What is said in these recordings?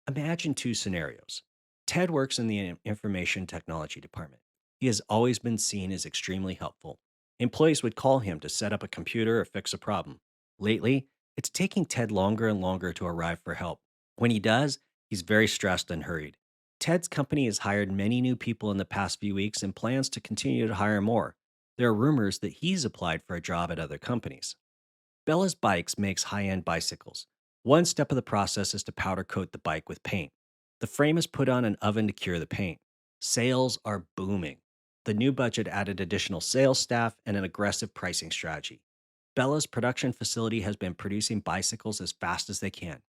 Imagine two scenarios. Ted works in the information technology department. He has always been seen as extremely helpful. Employees would call him to set up a computer or fix a problem. Lately, it's taking Ted longer and longer to arrive for help. When he does, he's very stressed and hurried. Ted's company has hired many new people in the past few weeks and plans to continue to hire more. There are rumors that he's applied for a job at other companies. Bella's Bikes makes high end bicycles. One step of the process is to powder coat the bike with paint. The frame is put on an oven to cure the paint. Sales are booming. The new budget added additional sales staff and an aggressive pricing strategy. Bella's production facility has been producing bicycles as fast as they can.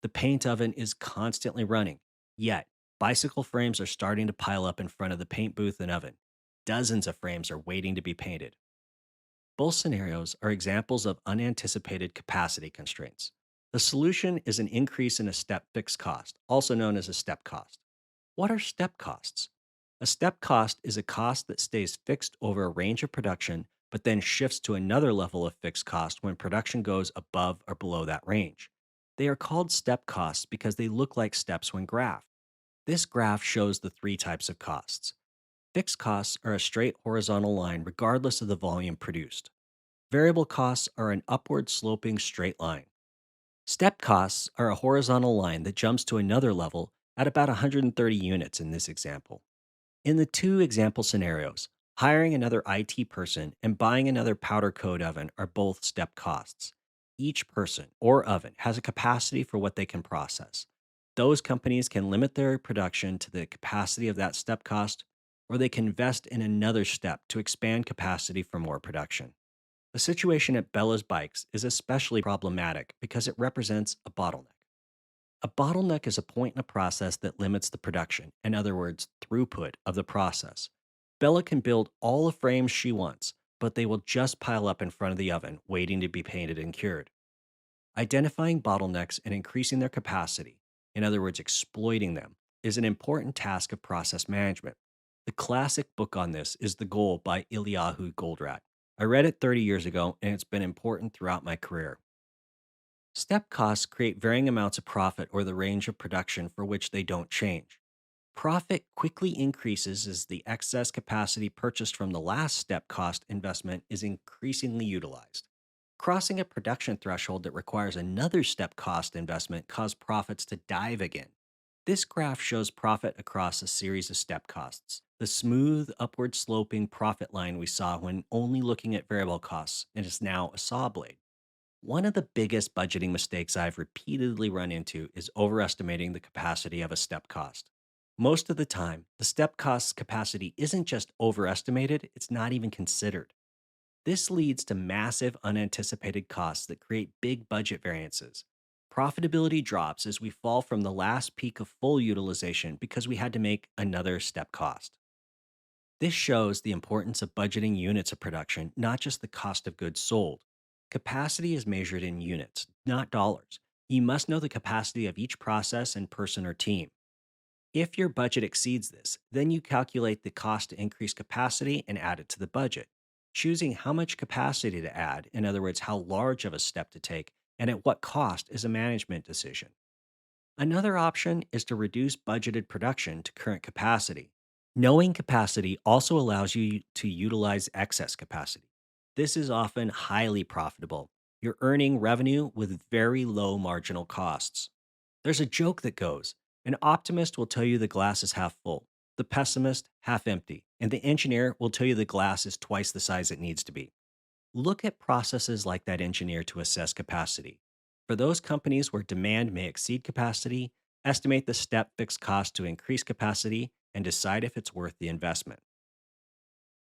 The paint oven is constantly running. Yet, bicycle frames are starting to pile up in front of the paint booth and oven. Dozens of frames are waiting to be painted. Both scenarios are examples of unanticipated capacity constraints. The solution is an increase in a step fixed cost, also known as a step cost. What are step costs? A step cost is a cost that stays fixed over a range of production, but then shifts to another level of fixed cost when production goes above or below that range. They are called step costs because they look like steps when graphed. This graph shows the three types of costs. Fixed costs are a straight horizontal line regardless of the volume produced. Variable costs are an upward sloping straight line. Step costs are a horizontal line that jumps to another level at about 130 units in this example. In the two example scenarios, hiring another IT person and buying another powder coat oven are both step costs. Each person or oven has a capacity for what they can process. Those companies can limit their production to the capacity of that step cost, or they can invest in another step to expand capacity for more production. The situation at Bella's Bikes is especially problematic because it represents a bottleneck. A bottleneck is a point in a process that limits the production, in other words, throughput of the process. Bella can build all the frames she wants, but they will just pile up in front of the oven, waiting to be painted and cured. Identifying bottlenecks and increasing their capacity, in other words, exploiting them, is an important task of process management. The classic book on this is The Goal by Eliyahu Goldratt. I read it 30 years ago, and it's been important throughout my career. Step costs create varying amounts of profit or the range of production for which they don't change. Profit quickly increases as the excess capacity purchased from the last step cost investment is increasingly utilized. Crossing a production threshold that requires another step cost investment causes profits to dive again. This graph shows profit across a series of step costs, the smooth upward sloping profit line we saw when only looking at variable costs, and is now a saw blade. One of the biggest budgeting mistakes I've repeatedly run into is overestimating the capacity of a step cost. Most of the time, the step cost's capacity isn't just overestimated, it's not even considered. This leads to massive unanticipated costs that create big budget variances. Profitability drops as we fall from the last peak of full utilization because we had to make another step cost. This shows the importance of budgeting units of production, not just the cost of goods sold. Capacity is measured in units, not dollars. You must know the capacity of each process and person or team. If your budget exceeds this, then you calculate the cost to increase capacity and add it to the budget. Choosing how much capacity to add, in other words, how large of a step to take, and at what cost, is a management decision. Another option is to reduce budgeted production to current capacity. Knowing capacity also allows you to utilize excess capacity. This is often highly profitable. You're earning revenue with very low marginal costs. There's a joke that goes: an optimist will tell you the glass is half full, the pessimist half empty, and the engineer will tell you the glass is twice the size it needs to be. Look at processes like that engineer to assess capacity. For those companies where demand may exceed capacity, estimate the step fixed cost to increase capacity and decide if it's worth the investment.